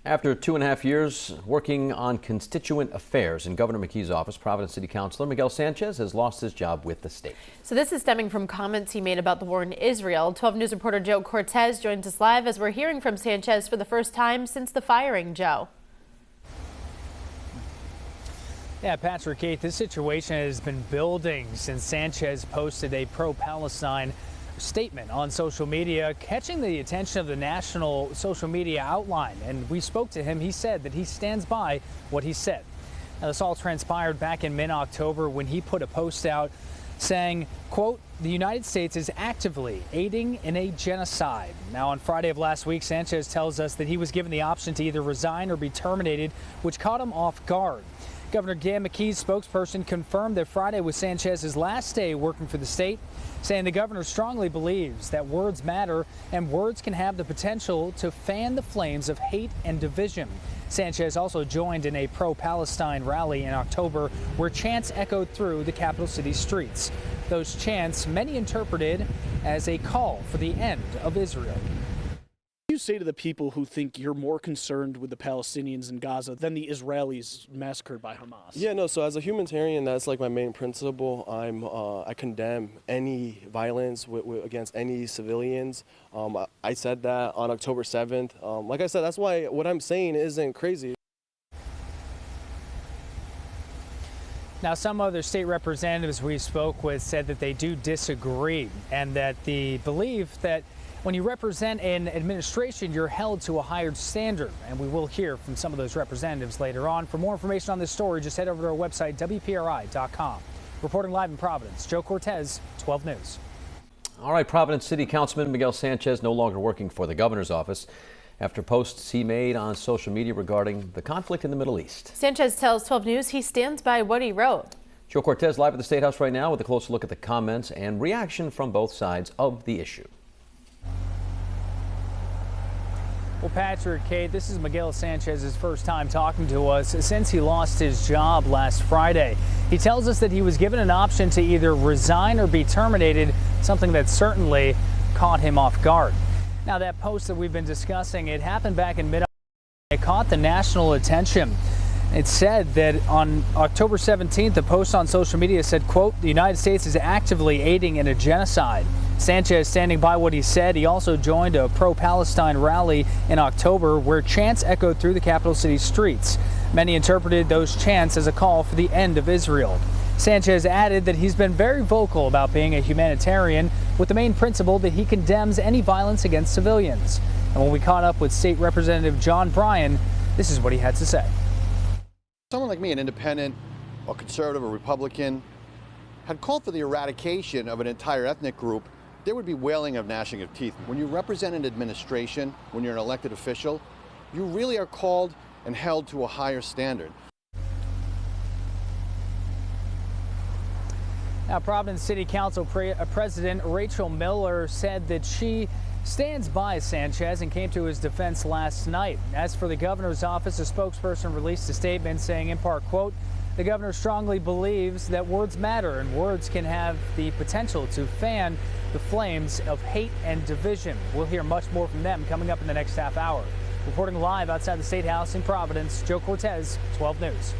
After 2.5 years working on constituent affairs in Governor McKee's office, Providence City Councilor Miguel Sanchez has lost his job with the state. So this is stemming from comments he made about the war in Israel. 12 News reporter Joe Cortez joins us live as we're hearing from Sanchez for the first time since the firing. Joe. Yeah, Patrick, Kate, this situation has been building since Sanchez posted a pro-Palestine statement on social media, catching the attention of the national social media outline. And we spoke to him. He said that he stands by what he said. Now, this all transpired back in mid-October when he put a post out saying, quote, "The United States is actively aiding in a genocide." Now, on Friday of last week, Sanchez tells us that he was given the option to either resign or be terminated, which caught him off guard. Governor McKee's spokesperson confirmed that Friday was Sanchez's last day working for the state, saying the governor strongly believes that words matter and words can have the potential to fan the flames of hate and division. Sanchez also joined in a pro-Palestine rally in October where chants echoed through the capital city streets. Those chants many interpreted as a call for the end of Israel. What do you say to the people who think you're more concerned with the Palestinians in Gaza than the Israelis massacred by Hamas? Yeah, no, so as a humanitarian, that's like my main principle. I condemn any violence against any civilians. I said that on October 7th. Like I said, that's why what I'm saying isn't crazy. Now, some other state representatives we spoke with said that they do disagree and that they believe that when you represent an administration, you're held to a higher standard. And we will hear from some of those representatives later on. For more information on this story, just head over to our website, WPRI.com. Reporting live in Providence, Joe Cortez, 12 News. All right, Providence City Councilman Miguel Sanchez no longer working for the governor's office after posts he made on social media regarding the conflict in the Middle East. Sanchez tells 12 News he stands by what he wrote. Joe Cortez live at the State House right now with a closer look at the comments and reaction from both sides of the issue. Well, Patrick, Kate, this is Miguel Sanchez's first time talking to us since he lost his job last Friday. He tells us that he was given an option to either resign or be terminated, something that certainly caught him off guard. Now, that post that we've been discussing, it happened back in mid-October. It caught the national attention. It said that on October 17th, the post on social media said, quote, "The United States is actively aiding in a genocide." Sanchez standing by what he said. He also joined a pro-Palestine rally in October where chants echoed through the capital city streets. Many interpreted those chants as a call for the end of Israel. Sanchez added that he's been very vocal about being a humanitarian, with the main principle that he condemns any violence against civilians. And when we caught up with State Representative John Bryan, this is what he had to say. Someone like me, an independent, a conservative, a Republican, had called for the eradication of an entire ethnic group, there would be wailing of gnashing of teeth. When you represent an administration, when you're an elected official, you really are called and held to a higher standard. Now, Providence City Council President Rachel Miller said that she stands by Sanchez and came to his defense last night. As for the governor's office, a spokesperson released a statement saying, in part, quote, "The governor strongly believes that words matter and words can have the potential to fan the flames of hate and division." We'll hear much more from them coming up in the next half hour. Reporting live outside the State House in Providence, Joe Cortez, 12 News.